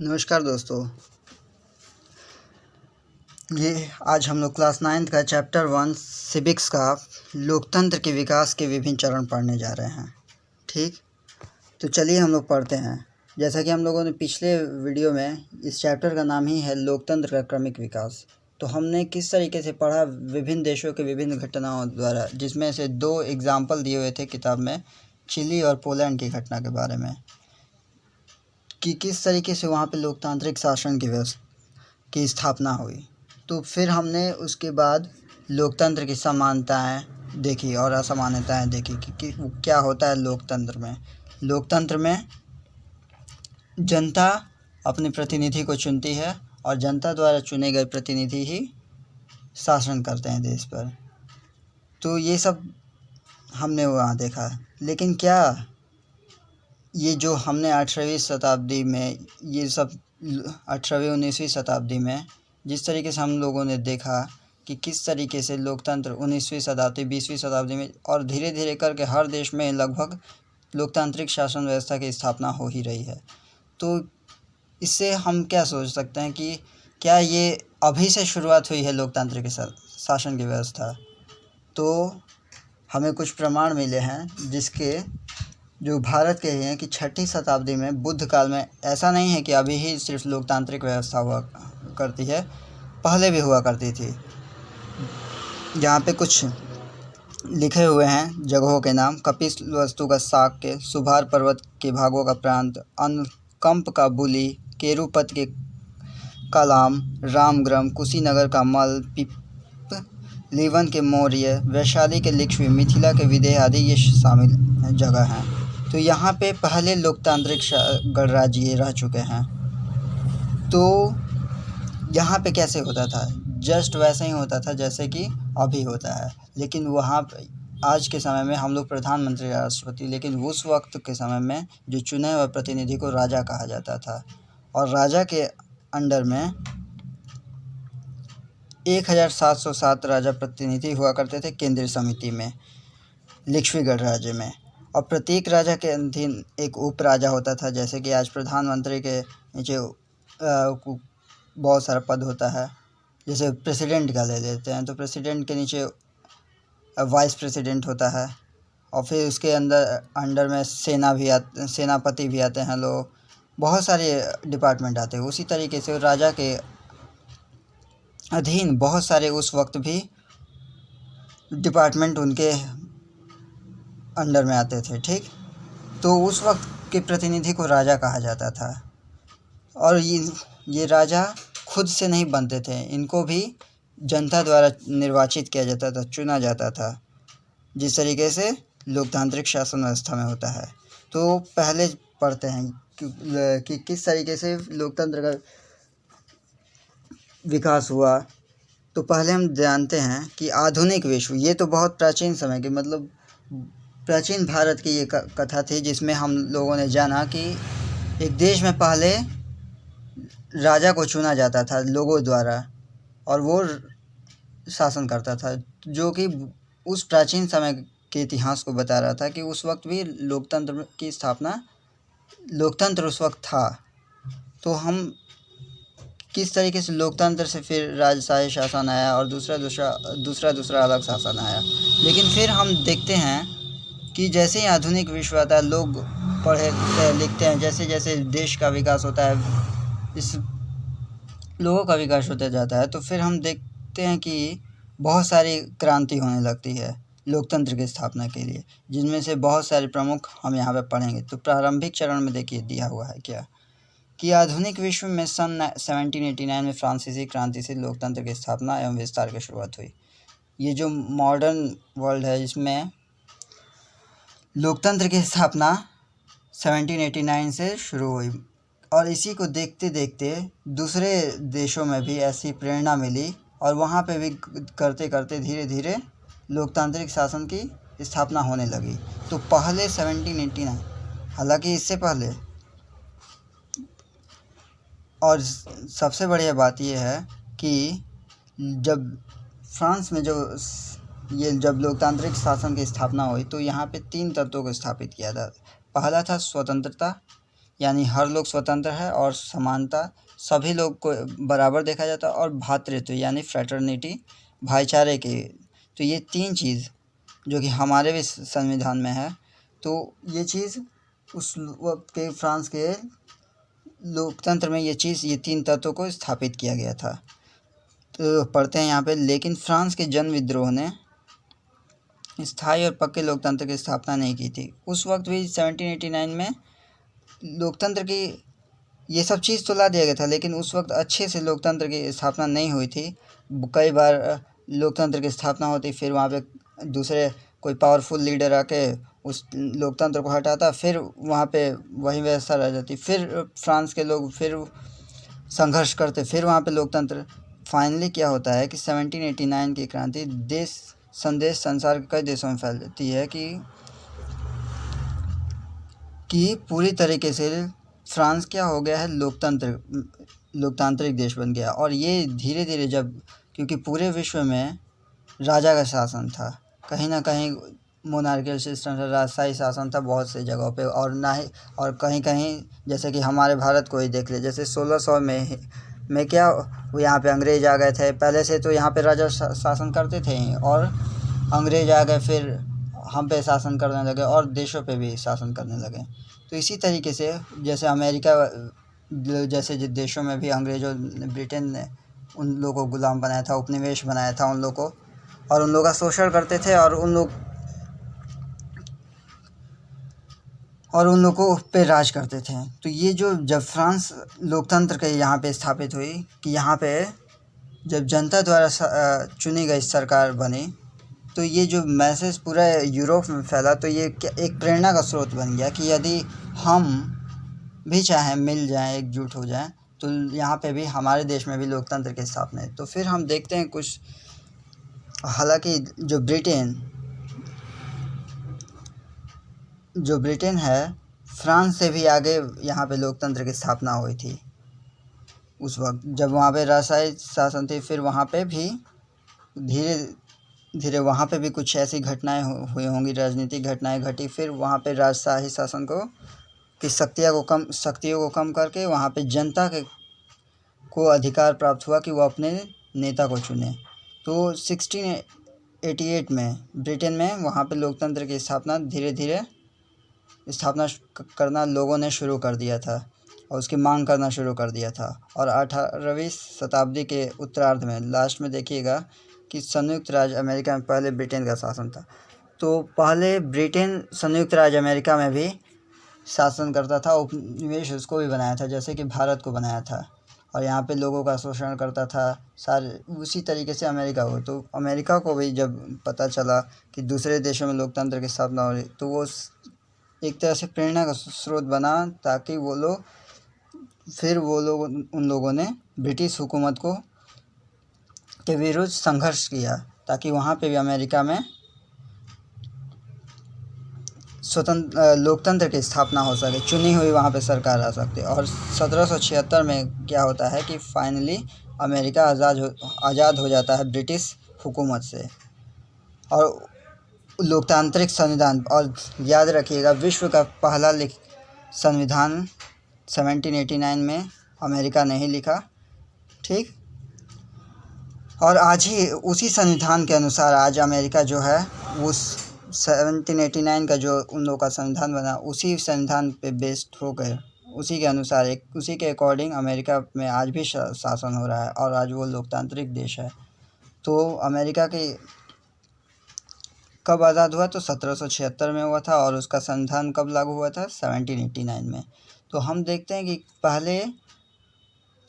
नमस्कार दोस्तों। ये आज हम लोग क्लास 9th का चैप्टर 1 सिविक्स का लोकतंत्र के विकास के विभिन्न चरण पढ़ने जा रहे हैं। ठीक, तो चलिए हम लोग पढ़ते हैं। जैसा कि हम लोगों ने पिछले वीडियो में, इस चैप्टर का नाम ही है लोकतंत्र का क्रमिक विकास। तो हमने किस तरीके से पढ़ा विभिन्न देशों के विभिन्न घटनाओं द्वारा, जिसमें से 2 एग्जाम्पल दिए हुए थे किताब में, चिली और पोलैंड की घटना के बारे में, कि किस तरीके से वहाँ पे लोकतांत्रिक शासन की स्थापना हुई। तो फिर हमने उसके बाद लोकतंत्र की समानताएं देखी और असमानताएं देखी कि क्या होता है लोकतंत्र में। लोकतंत्र में जनता अपने प्रतिनिधि को चुनती है और जनता द्वारा चुने गए प्रतिनिधि ही शासन करते हैं देश पर। तो ये सब हमने वहाँ देखा। लेकिन क्या ये जो हमने 18वीं शताब्दी में, ये सब 18वीं 19वीं शताब्दी में जिस तरीके से हम लोगों ने देखा कि किस तरीके से लोकतंत्र 19वीं शताब्दी 20वीं शताब्दी में और धीरे धीरे करके हर देश में लगभग लोकतांत्रिक शासन व्यवस्था की स्थापना हो ही रही है। तो इससे हम क्या सोच सकते हैं कि क्या ये अभी से शुरुआत हुई है लोकतांत्रिक शासन की व्यवस्था? तो हमें कुछ प्रमाण मिले हैं जिसके जो भारत के हैं कि 6ठी शताब्दी में बुद्ध काल में ऐसा नहीं है कि अभी ही सिर्फ लोकतांत्रिक व्यवस्था हुआ करती है, पहले भी हुआ करती थी। यहाँ पे कुछ लिखे हुए हैं जगहों के नाम: कपिलवस्तु का शाक्य, सुभार पर्वत के भागों का प्रांत, अनुकंप का बुली, केरुपत के कलाम, रामग्रम, कुशीनगर का मल, लीवन के मौर्य, वैशाली के लिच्छवी, मिथिला के विदेह आदि ये शामिल जगह हैं। तो यहाँ पे पहले लोकतांत्रिक गणराज्य रह चुके हैं। तो यहाँ पे कैसे होता था? जस्ट वैसे ही होता था जैसे कि अभी होता है। लेकिन वहाँ पे आज के समय में हम लोग प्रधानमंत्री, राष्ट्रपति, लेकिन उस वक्त के समय में जो चुने हुए प्रतिनिधि को राजा कहा जाता था। और राजा के अंडर में 1707 राजा प्रतिनिधि हुआ करते थे केंद्रीय समिति में, लिच्छवी गणराज्य में। और प्रत्येक राजा के अधीन एक उप राजा होता था। जैसे कि आज प्रधानमंत्री के नीचे बहुत सारा पद होता है। जैसे प्रेसिडेंट का ले लेते हैं तो प्रेसिडेंट के नीचे वाइस प्रेसिडेंट होता है। और फिर उसके अंडर में सेनापति भी आते हैं लोग, बहुत सारे डिपार्टमेंट आते हैं। उसी तरीके से राजा के अधीन बहुत सारे उस वक्त भी डिपार्टमेंट उनके अंडर में आते थे। ठीक, तो उस वक्त के प्रतिनिधि को राजा कहा जाता था। और ये राजा खुद से नहीं बनते थे, इनको भी जनता द्वारा निर्वाचित किया जाता था, चुना जाता था, जिस तरीके से लोकतांत्रिक शासन व्यवस्था में होता है। तो पहले पढ़ते हैं कि किस तरीके से लोकतंत्र का विकास हुआ। तो पहले हम जानते हैं कि आधुनिक विश्व, ये तो बहुत प्राचीन समय की, मतलब प्राचीन भारत की ये कथा थी, जिसमें हम लोगों ने जाना कि एक देश में पहले राजा को चुना जाता था लोगों द्वारा और वो शासन करता था, जो कि उस प्राचीन समय के इतिहास को बता रहा था कि उस वक्त भी लोकतंत्र की स्थापना, लोकतंत्र उस वक्त था। तो हम किस तरीके से लोकतंत्र से फिर राजशाही शासन आया और दूसरा अलग शासन आया। लेकिन फिर हम देखते हैं कि जैसे ही आधुनिक विश्व आता है, लोग पढ़ते लिखते हैं, जैसे जैसे देश का विकास होता है, इस लोगों का विकास होता जाता है, तो फिर हम देखते हैं कि बहुत सारी क्रांति होने लगती है लोकतंत्र की स्थापना के लिए, जिनमें से बहुत सारे प्रमुख हम यहाँ पे पढ़ेंगे। तो प्रारंभिक चरण में देखिए दिया हुआ है क्या कि आधुनिक विश्व में सन 1789 में फ्रांसीसी क्रांति से लोकतंत्र की स्थापना एवं विस्तार की शुरुआत हुई। ये जो मॉडर्न वर्ल्ड है, इसमें लोकतंत्र की स्थापना 1789 से शुरू हुई। और इसी को देखते देखते दूसरे देशों में भी ऐसी प्रेरणा मिली और वहाँ पे भी करते करते धीरे धीरे लोकतांत्रिक शासन की स्थापना होने लगी। तो पहले 1789, हालांकि इससे पहले, और सबसे बढ़िया बात यह है कि जब फ्रांस में जब लोकतांत्रिक शासन की स्थापना हुई तो यहाँ पे 3 तत्वों को स्थापित किया था। पहला था स्वतंत्रता, यानी हर लोग स्वतंत्र है और समानता, सभी लोग को बराबर देखा जाता है, और भ्रातृत्व यानी फ्रेटर्निटी, भाईचारे की। तो ये 3 चीज़ जो कि हमारे भी संविधान में है। तो ये चीज़ उस वक्त के फ्रांस के लोकतंत्र में ये 3 तत्वों को स्थापित किया गया था। तो पढ़ते हैं यहाँ पे, लेकिन फ्रांस के जन विद्रोह ने स्थायी और पक्के लोकतंत्र की स्थापना नहीं की थी। उस वक्त भी 1789 में लोकतंत्र की ये सब चीज़ तो ला दिया गया था, लेकिन उस वक्त अच्छे से लोकतंत्र की स्थापना नहीं हुई थी। कई बार लोकतंत्र की स्थापना होती, फिर वहाँ पे दूसरे कोई पावरफुल लीडर आके उस लोकतंत्र को हटाता, फिर वहाँ पे वही व्यवस्था रह जाती, फिर फ्रांस के लोग फिर संघर्ष करते, फिर वहाँ पे लोकतंत्र। फाइनली क्या होता है कि 1789 की क्रांति संदेश संसार के कई देशों में फैलती है कि पूरी तरीके से फ्रांस क्या हो गया है, लोकतांत्रिक देश बन गया। और ये धीरे धीरे जब, क्योंकि पूरे विश्व में राजा का शासन था, कहीं ना कहीं मोनार्कियल सिस्टम था, राजशाही शासन था बहुत से जगहों पे, और ना ही, और कहीं कहीं जैसे कि हमारे भारत को ही देख ले, जैसे 1600 में क्या वो यहाँ पे अंग्रेज आ गए थे। पहले से तो यहाँ पे राजा शासन करते थे और अंग्रेज आ गए, फिर हम पे शासन करने लगे और देशों पे भी शासन करने लगे। तो इसी तरीके से जैसे अमेरिका जैसे देशों में भी अंग्रेज़ों ने, ब्रिटेन ने उन लोगों को गुलाम बनाया था, उपनिवेश बनाया था उन लोगों को, और उन लोगों का शोषण करते थे, और उन लोगों पे राज करते थे। तो ये जो जब फ्रांस लोकतंत्र के यहाँ पे स्थापित हुई, कि यहाँ पे जब जनता द्वारा चुनी गई सरकार बनी, तो ये जो मैसेज पूरा यूरोप में फैला, तो ये एक प्रेरणा का स्रोत बन गया कि यदि हम भी चाहें मिल जाएं, एकजुट हो जाएं, तो यहाँ पे भी हमारे देश में भी लोकतंत्र की स्थापना है। तो फिर हम देखते हैं कुछ, हालांकि जो ब्रिटेन है, फ्रांस से भी आगे यहाँ पे लोकतंत्र की स्थापना हुई थी उस वक्त, जब वहाँ पे राजशाही शासन थी। फिर वहाँ पे भी धीरे धीरे वहाँ पे भी कुछ ऐसी घटनाएं हुई होंगी, राजनीतिक घटनाएं घटी, फिर वहाँ पे राजशाही शासन की शक्तियों को कम करके वहाँ पे जनता को अधिकार प्राप्त हुआ कि वो अपने नेता को चुने। तो 1688 में ब्रिटेन में वहाँ पे लोकतंत्र की स्थापना धीरे धीरे करना लोगों ने शुरू कर दिया था, और उसकी मांग करना शुरू कर दिया था। और 18वीं शताब्दी के उत्तरार्ध में, लास्ट में देखिएगा कि संयुक्त राज्य अमेरिका में पहले ब्रिटेन का शासन था। तो पहले ब्रिटेन संयुक्त राज्य अमेरिका में भी शासन करता था, उपनिवेश उसको भी बनाया था जैसे कि भारत को बनाया था, और यहाँ पे लोगों का शोषण करता था सारे। उसी तरीके से अमेरिका हो, तो अमेरिका को भी जब पता चला कि दूसरे देशों में लोकतंत्र की स्थापना हो रही, तो वो एक तरह से प्रेरणा का स्रोत बना, ताकि वो लोग उन लोगों ने ब्रिटिश हुकूमत के विरुद्ध संघर्ष किया, ताकि वहाँ पे भी अमेरिका में लोकतंत्र की स्थापना हो सके, चुनी हुई वहाँ पे सरकार आ सकती। और 1776 में क्या होता है कि फाइनली अमेरिका आज़ाद हो जाता है ब्रिटिश हुकूमत से, और लोकतांत्रिक संविधान। और याद रखिएगा, विश्व का पहला संविधान 1789 में अमेरिका ने ही लिखा, ठीक। और आज ही उसी संविधान के अनुसार आज अमेरिका जो है, उस 1789 का जो उन लोगों का संविधान बना, उसी संविधान पे बेस्ड होकर उसी के अनुसार उसी के अकॉर्डिंग अमेरिका में आज भी शासन हो रहा है, और आज वो लोकतांत्रिक देश है। तो अमेरिका के कब आज़ाद हुआ? तो 1776 में हुआ था, और उसका संविधान कब लागू हुआ था? 1789 में। तो हम देखते हैं कि पहले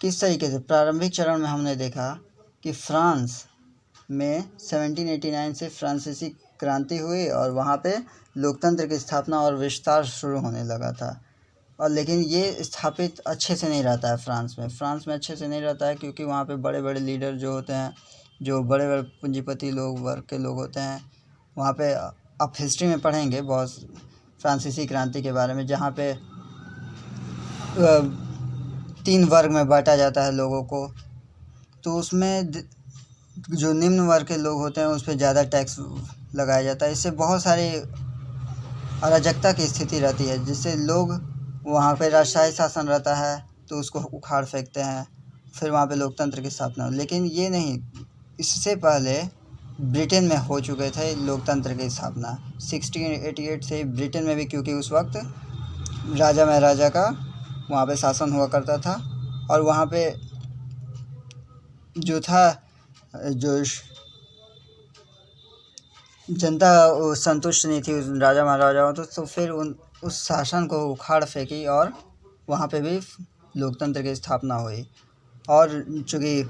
किस तरीके से प्रारंभिक चरण में हमने देखा कि फ्रांस में 1789 से फ्रांसीसी क्रांति हुई, और वहाँ पे लोकतंत्र की स्थापना और विस्तार शुरू होने लगा था। और लेकिन ये स्थापित अच्छे से नहीं रहता है फ्रांस में अच्छे से नहीं रहता है, क्योंकि वहाँ पे बड़े बड़े लीडर जो होते हैं, जो बड़े बड़े पूंजीपति वर्ग के लोग होते हैं, वहाँ पे आप हिस्ट्री में पढ़ेंगे बहुत फ्रांसीसी क्रांति के बारे में, जहाँ पे 3 वर्ग में बांटा जाता है लोगों को। तो उसमें जो निम्न वर्ग के लोग होते हैं उस पर ज़्यादा टैक्स लगाया जाता है। इससे बहुत सारी अराजकता की स्थिति रहती है, जिससे लोग वहाँ पे राजशाही शासन रहता है तो उसको उखाड़ फेंकते हैं, फिर वहाँ पे लोकतंत्र की स्थापना। लेकिन ये नहीं, इससे पहले ब्रिटेन में हो चुके थे लोकतंत्र की स्थापना 1688 से ब्रिटेन में भी, क्योंकि उस वक्त राजा महाराजा का वहाँ पे शासन हुआ करता था। और वहाँ पे जो था, जो जनता संतुष्ट नहीं थी उस राजा महाराजाओं तो फिर उस शासन को उखाड़ फेंकी और वहाँ पे भी लोकतंत्र की स्थापना हुई। और चूँकि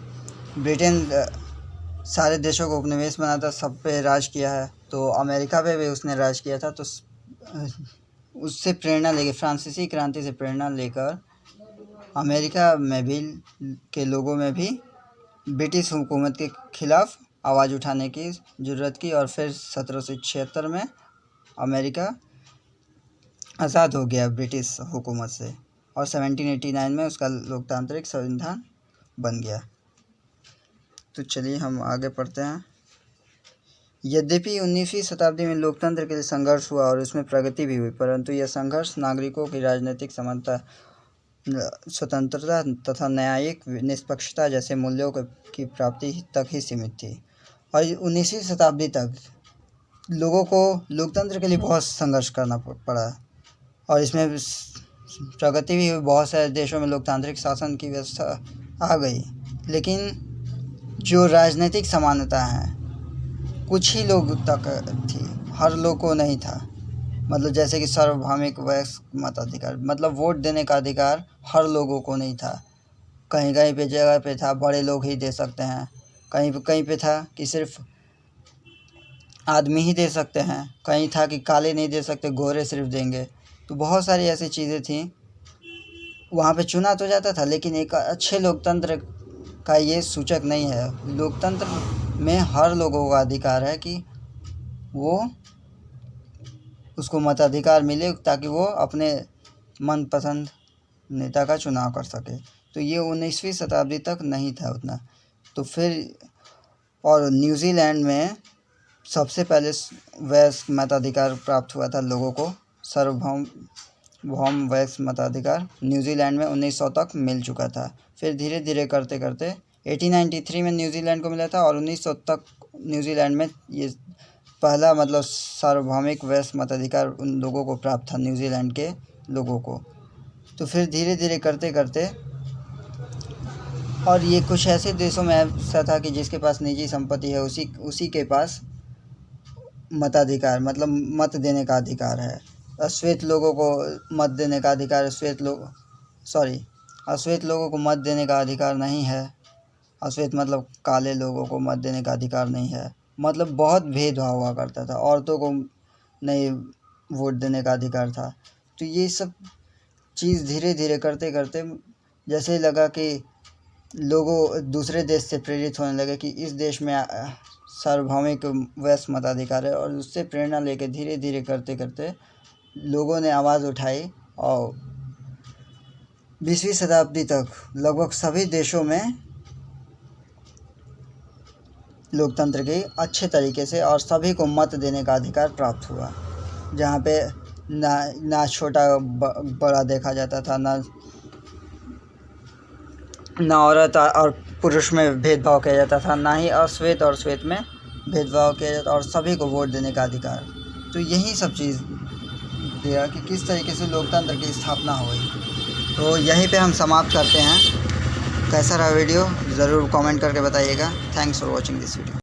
ब्रिटेन सारे देशों को उपनिवेश बनाता, सब पे राज किया है, तो अमेरिका पे भी उसने राज किया था। तो उससे प्रेरणा लेके, फ्रांसीसी क्रांति से प्रेरणा लेकर अमेरिका में भी के लोगों में भी ब्रिटिश हुकूमत के खिलाफ़ आवाज़ उठाने की ज़रूरत की। और फिर 1776 में अमेरिका आज़ाद हो गया ब्रिटिश हुकूमत से, और 1789 में उसका लोकतांत्रिक संविधान बन गया। तो चलिए हम आगे पढ़ते हैं। यद्यपि 19वीं शताब्दी में लोकतंत्र के लिए संघर्ष हुआ और उसमें प्रगति भी हुई, परंतु यह संघर्ष नागरिकों की राजनीतिक समानता, स्वतंत्रता तथा न्यायिक निष्पक्षता जैसे मूल्यों की प्राप्ति तक ही सीमित थी। और 19वीं शताब्दी तक लोगों को लोकतंत्र के लिए बहुत संघर्ष करना पड़ा, और इसमें प्रगति भी हुई। बहुत सारे देशों में लोकतांत्रिक शासन की व्यवस्था आ गई, लेकिन जो राजनीतिक समानता है कुछ ही लोग तक थी, हर लोग को नहीं था। मतलब जैसे कि सार्वभौमिक वयस्क मताधिकार, मतलब वोट देने का अधिकार हर लोगों को नहीं था। कहीं कहीं पे जगह पे था बड़े लोग ही दे सकते हैं, कहीं पे था कि सिर्फ आदमी ही दे सकते हैं, कहीं था कि काले नहीं दे सकते, गोरे सिर्फ देंगे। तो बहुत सारी ऐसी चीज़ें थीं। वहाँ पे चुना तो जाता था, लेकिन एक अच्छे लोकतंत्र का ये सूचक नहीं है। लोकतंत्र में हर लोगों का अधिकार है कि वो उसको मताधिकार मिले, ताकि वो अपने मनपसंद नेता का चुनाव कर सके। तो ये 19वीं शताब्दी तक नहीं था उतना। तो फिर और न्यूजीलैंड में सबसे पहले वयस्क मताधिकार प्राप्त हुआ था लोगों को। सार्वभौम वयस्क मताधिकार न्यूजीलैंड में 1900 तक मिल चुका था। फिर धीरे धीरे करते करते 1893 में न्यूजीलैंड को मिला था, और 1900 तक न्यूजीलैंड में ये पहला मतलब सार्वभौमिक वयस्क मताधिकार उन लोगों को प्राप्त था, न्यूजीलैंड के लोगों को। तो फिर धीरे धीरे करते करते, और ये कुछ ऐसे देशों में ऐसा था कि जिसके पास निजी संपत्ति है उसी के पास मताधिकार, मतलब मत देने का अधिकार है। अश्वेत लोगों को मत देने का अधिकार, अश्वेत लोगों को मत देने का अधिकार नहीं है। अश्वेत मतलब काले लोगों को मत देने का अधिकार नहीं है। मतलब बहुत भेदभाव हुआ करता था, औरतों को नहीं वोट देने का अधिकार था। तो ये सब चीज़ धीरे धीरे करते करते जैसे लगा कि लोगों दूसरे देश से प्रेरित होने लगे कि इस देश में सार्वभौमिक वयस्क मताधिकार है, और उससे प्रेरणा लेकर धीरे धीरे करते करते लोगों ने आवाज़ उठाई, और 20वीं शताब्दी तक लगभग सभी देशों में लोकतंत्र की अच्छे तरीके से और सभी को मत देने का अधिकार प्राप्त हुआ। जहाँ पे ना छोटा बड़ा देखा जाता था, ना औरत और पुरुष में भेदभाव किया जाता था, ना ही अश्वेत और श्वेत में भेदभाव किया जाता, और सभी को वोट देने का अधिकार। तो यही सब चीज़ दिया कि किस तरीके से लोकतंत्र की स्थापना हुई। तो यहीं पे हम समाप्त करते हैं। कैसा रहा वीडियो ज़रूर कमेंट करके बताइएगा। Thanks for watching this video.